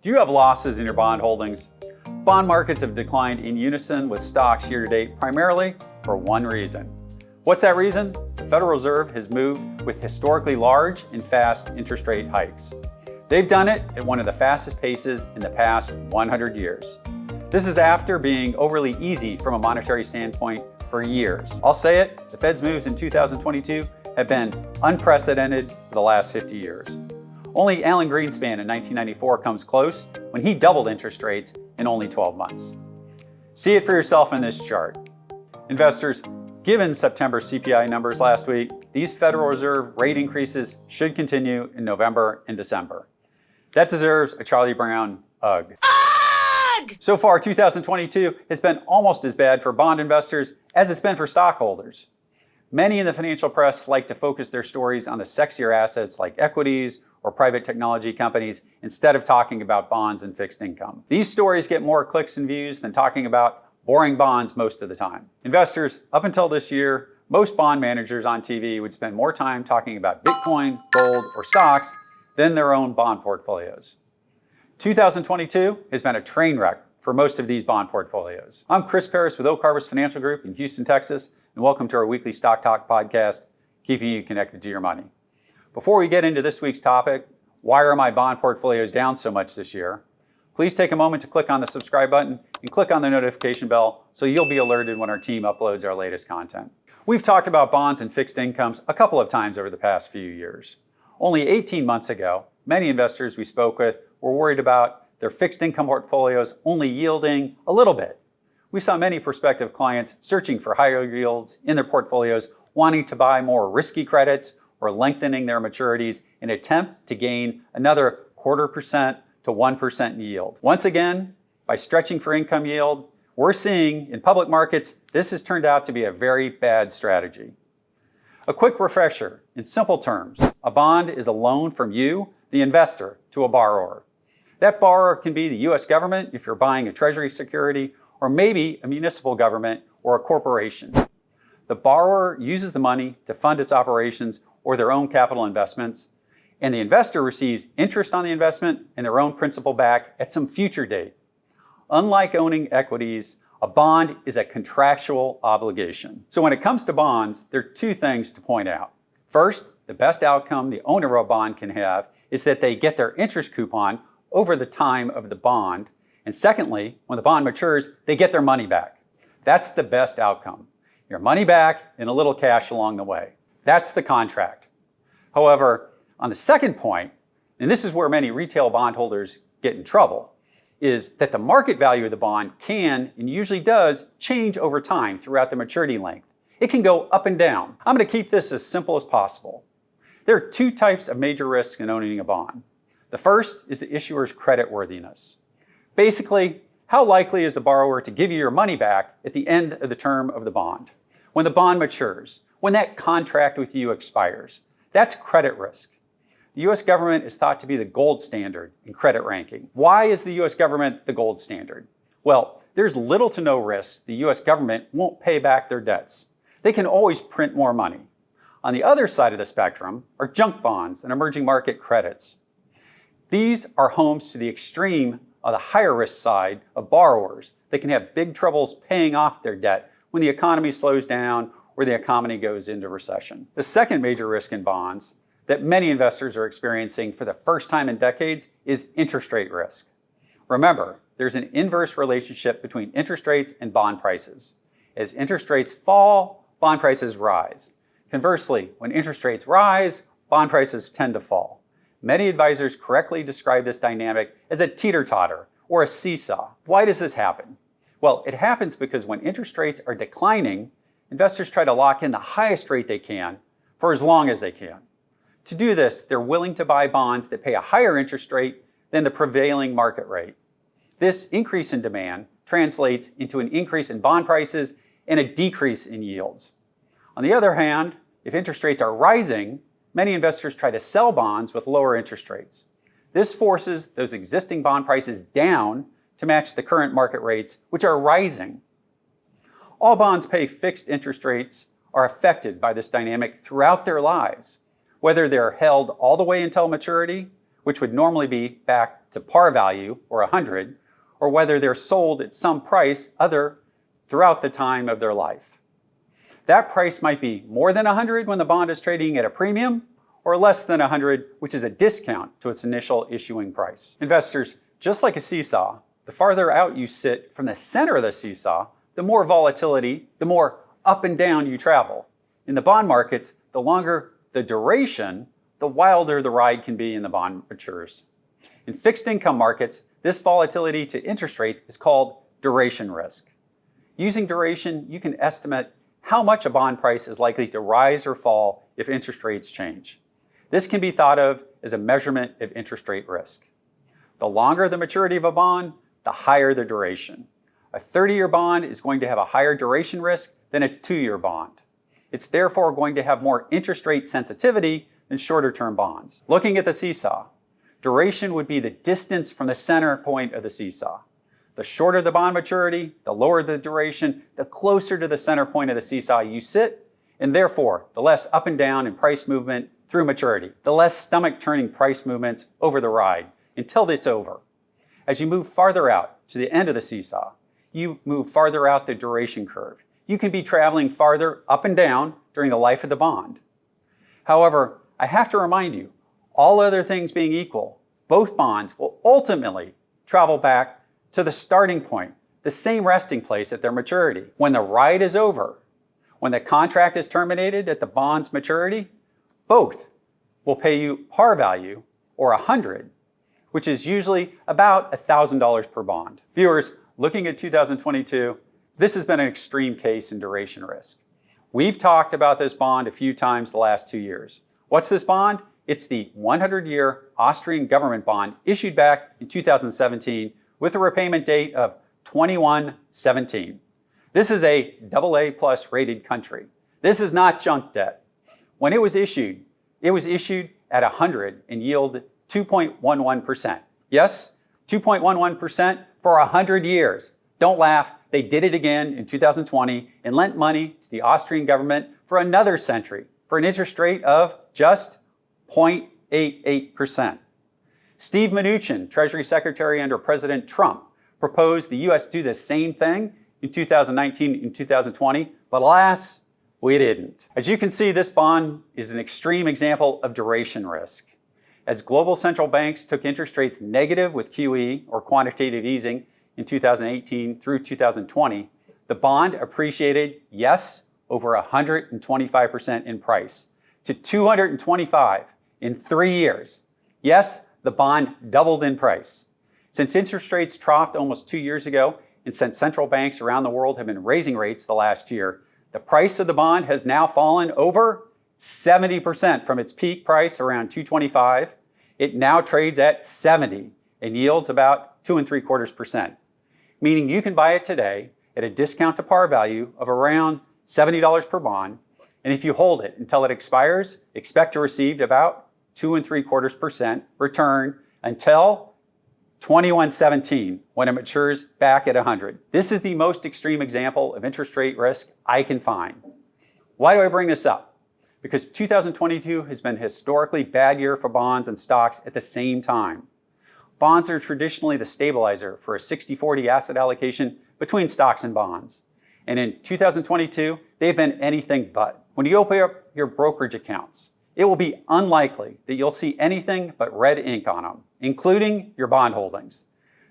Do you have losses in your bond holdings? Bond markets have declined in unison with stocks year to date, primarily for one reason. What's that reason? The Federal Reserve has moved with historically large and fast interest rate hikes. They've done it at one of the fastest paces in the past 100 years. This is after being overly easy from a monetary standpoint for years. I'll say it, the Fed's moves in 2022 have been unprecedented for the last 50 years. Only Alan Greenspan in 1994 comes close when he doubled interest rates in only 12 months. See it for yourself in this chart. Investors, given September CPI numbers last week, these Federal Reserve rate increases should continue in November and December. That deserves a Charlie Brown ugh. So far, 2022 has been almost as bad for bond investors as it's been for stockholders. Many in the financial press like to focus their stories on the sexier assets like equities or private technology companies instead of talking about bonds and fixed income. These stories get more clicks and views than talking about boring bonds most of the time. Investors, up until this year, most bond managers on TV would spend more time talking about Bitcoin, gold, or stocks than their own bond portfolios. 2022 has been a train wreck for most of these bond portfolios. I'm Chris Paris with Oak Harvest Financial Group in Houston, Texas, and welcome to our weekly Stock Talk podcast, keeping you connected to your money. Before we get into this week's topic, why are my bond portfolios down so much this year? Please take a moment to click on the subscribe button and click on the notification bell so you'll be alerted when our team uploads our latest content. We've talked about bonds and fixed incomes a couple of times over the past few years. Only 18 months ago, many investors we spoke with were worried about their fixed income portfolios only yielding a little bit. We saw many prospective clients searching for higher yields in their portfolios, wanting to buy more risky credits or lengthening their maturities in an attempt to gain another 0.25% to 1% yield. Once again, by stretching for income yield, we're seeing in public markets, this has turned out to be a very bad strategy. A quick refresher, in simple terms, a bond is a loan from you, the investor, to a borrower. That borrower can be the US government if you're buying a treasury security, or maybe a municipal government or a corporation. The borrower uses the money to fund its operations or their own capital investments, and the investor receives interest on the investment and their own principal back at some future date. Unlike owning equities, a bond is a contractual obligation. So when it comes to bonds, there are two things to point out. First, the best outcome the owner of a bond can have is that they get their interest coupon over the time of the bond. And secondly, when the bond matures, they get their money back. That's the best outcome. Your money back and a little cash along the way. That's the contract. However, on the second point, and this is where many retail bondholders get in trouble, is that the market value of the bond can, and usually does, change over time throughout the maturity length. It can go up and down. I'm going to keep this as simple as possible. There are two types of major risks in owning a bond. The first is the issuer's creditworthiness. Basically, how likely is the borrower to give you your money back at the end of the term of the bond? When the bond matures, when that contract with you expires. That's credit risk. The US government is thought to be the gold standard in credit ranking. Why is the US government the gold standard? Well, there's little to no risk the US government won't pay back their debts. They can always print more money. On the other side of the spectrum are junk bonds and emerging market credits. These are homes to the extreme of the higher risk side of borrowers that can have big troubles paying off their debt when the economy slows down or the economy goes into recession. The second major risk in bonds that many investors are experiencing for the first time in decades is interest rate risk. Remember, there's an inverse relationship between interest rates and bond prices. As interest rates fall, bond prices rise. Conversely, when interest rates rise, bond prices tend to fall. Many advisors correctly describe this dynamic as a teeter-totter or a seesaw. Why does this happen? Well, it happens because when interest rates are declining, investors try to lock in the highest rate they can for as long as they can. To do this, they're willing to buy bonds that pay a higher interest rate than the prevailing market rate. This increase in demand translates into an increase in bond prices and a decrease in yields. On the other hand, if interest rates are rising, many investors try to sell bonds with lower interest rates. This forces those existing bond prices down to match the current market rates, which are rising. All bonds pay fixed interest rates are affected by this dynamic throughout their lives, whether they're held all the way until maturity, which would normally be back to par value, or 100, or whether they're sold at some price other throughout the time of their life. That price might be more than 100 when the bond is trading at a premium, or less than 100, which is a discount to its initial issuing price. Investors, just like a seesaw, the farther out you sit from the center of the seesaw, the more volatility, the more up and down you travel. In the bond markets, the longer the duration, the wilder the ride can be in the bond matures. In fixed income markets, this volatility to interest rates is called duration risk. Using duration, you can estimate how much a bond price is likely to rise or fall if interest rates change. This can be thought of as a measurement of interest rate risk. The longer the maturity of a bond, the higher the duration. A 30-year bond is going to have a higher duration risk than its 2-year bond. It's therefore going to have more interest rate sensitivity than shorter-term bonds. Looking at the seesaw, duration would be the distance from the center point of the seesaw. The shorter the bond maturity, the lower the duration, the closer to the center point of the seesaw you sit, and therefore the less up and down in price movement through maturity, the less stomach-turning price movements over the ride until it's over. As you move farther out to the end of the seesaw, you move farther out the duration curve. You can be traveling farther up and down during the life of the bond. However, I have to remind you, all other things being equal, both bonds will ultimately travel back to the starting point, the same resting place at their maturity. When the ride is over, when the contract is terminated at the bond's maturity, both will pay you par value, or 100, which is usually about $1,000 per bond. Viewers, looking at 2022, this has been an extreme case in duration risk. We've talked about this bond a few times the last 2 years. What's this bond? It's the 100-year Austrian government bond issued back in 2017 with a repayment date of 21/17. This is a AA+ rated country. This is not junk debt. When it was issued at 100 and yielded 2.11%. Yes, 2.11% for 100 years. Don't laugh, they did it again in 2020 and lent money to the Austrian government for another century for an interest rate of just 0.88%. Steve Mnuchin, Treasury Secretary under President Trump, proposed the U.S. do the same thing in 2019 and 2020, but alas, we didn't. As you can see, this bond is an extreme example of duration risk. As global central banks took interest rates negative with QE, or quantitative easing, in 2018 through 2020, the bond appreciated, yes, over 125% in price, to 225 in 3 years. Yes, the bond doubled in price. Since interest rates troughed almost 2 years ago, and since central banks around the world have been raising rates the last year, the price of the bond has now fallen over 70% from its peak price around 225. It now trades at 70 and yields about 2.75%, meaning you can buy it today at a discount to par value of around $70 per bond, and if you hold it until it expires, expect to receive about 2.75% return until 21/17, when it matures back at 100. This is the most extreme example of interest rate risk I can find. Why do I bring this up? Because 2022 has been a historically bad year for bonds and stocks at the same time. Bonds are traditionally the stabilizer for a 60-40 asset allocation between stocks and bonds. And in 2022, they've been anything but. When you open up your brokerage accounts, it will be unlikely that you'll see anything but red ink on them, including your bond holdings.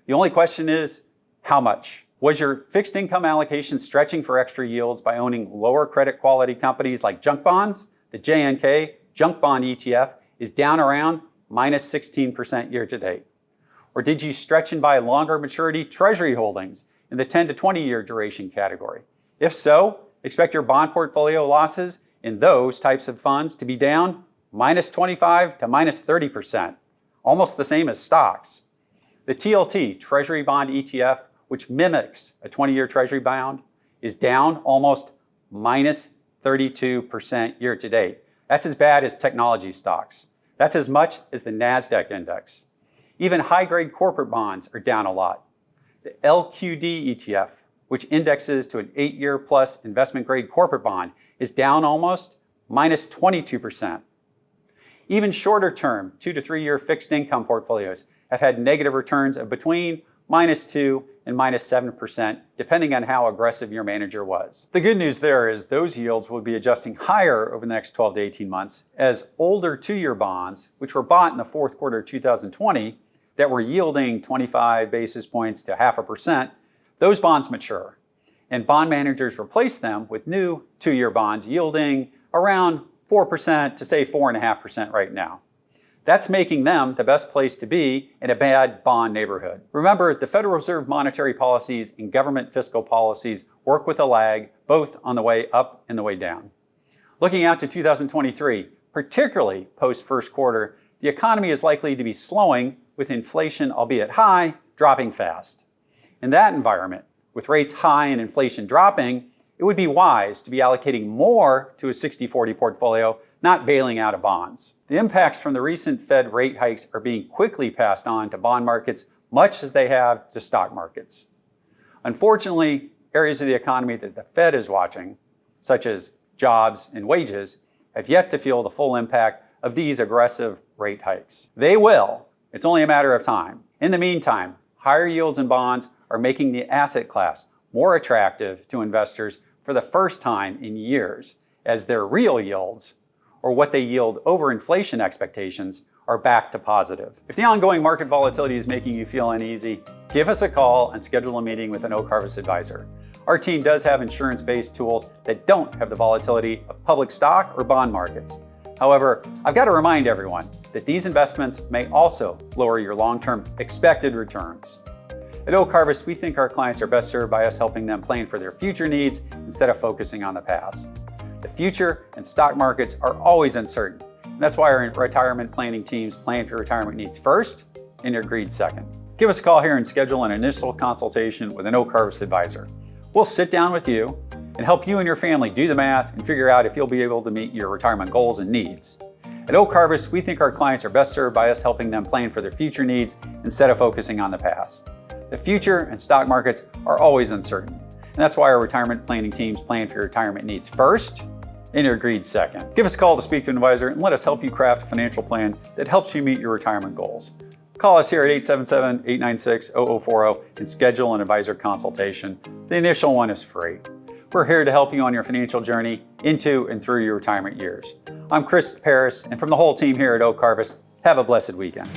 The only question is, how much? Was your fixed income allocation stretching for extra yields by owning lower credit quality companies like junk bonds? The JNK Junk Bond ETF is down around -16% year to date. Or did you stretch and buy longer maturity treasury holdings in the 10 to 20 year duration category? If so, expect your bond portfolio losses in those types of funds to be down -25 to -30%, almost the same as stocks. The TLT, Treasury Bond ETF, which mimics a 20-year Treasury bond, is down almost -32% year to date. That's as bad as technology stocks. That's as much as the NASDAQ index. Even high-grade corporate bonds are down a lot. The LQD ETF, which indexes to an 8-year plus investment-grade corporate bond, is down almost -22%. Even shorter term, 2 to 3 year fixed income portfolios have had negative returns of between -2 and -7%, depending on how aggressive your manager was. The good news there is those yields will be adjusting higher over the next 12 to 18 months as older 2-year bonds, which were bought in the fourth quarter of 2020, that were yielding 25 basis points to 0.5%, those bonds mature. And bond managers replace them with new 2-year bonds yielding around 4% to say 4.5% right now. That's making them the best place to be in a bad bond neighborhood. Remember, the Federal Reserve monetary policies and government fiscal policies work with a lag, both on the way up and the way down. Looking out to 2023, particularly post first quarter, the economy is likely to be slowing with inflation, albeit high, dropping fast. In that environment, with rates high and inflation dropping, it would be wise to be allocating more to a 60-40 portfolio, not bailing out of bonds. The impacts from the recent Fed rate hikes are being quickly passed on to bond markets, much as they have to stock markets. Unfortunately, areas of the economy that the Fed is watching, such as jobs and wages, have yet to feel the full impact of these aggressive rate hikes. They will. It's only a matter of time. In the meantime, higher yields in bonds are making the asset class more attractive to investors for the first time in years, as their real yields, or what they yield over inflation expectations, are back to positive. If the ongoing market volatility is making you feel uneasy, give us a call and schedule a meeting with an Oak Harvest advisor. Our team does have insurance-based tools that don't have the volatility of public stock or bond markets. However, I've got to remind everyone that these investments may also lower your long-term expected returns. At Oak Harvest, we think our clients are best served by us helping them plan for their future needs instead of focusing on the past. The future and stock markets are always uncertain, and that's why our retirement planning teams plan for retirement needs first and your greed second. Give us a call here and schedule an initial consultation with an Oak Harvest advisor. We'll sit down with you and help you and your family do the math and figure out if you'll be able to meet your retirement goals and needs. At Oak Harvest, we think our clients are best served by us helping them plan for their future needs instead of focusing on the past. The future and stock markets are always uncertain, and that's why our retirement planning teams plan for your retirement needs first and your greed second. Give us a call to speak to an advisor and let us help you craft a financial plan that helps you meet your retirement goals. Call us here at 877-896-0040 and schedule an advisor consultation. The initial one is free. We're here to help you on your financial journey into and through your retirement years. I'm Chris Paris, and from the whole team here at Oak Harvest, have a blessed weekend.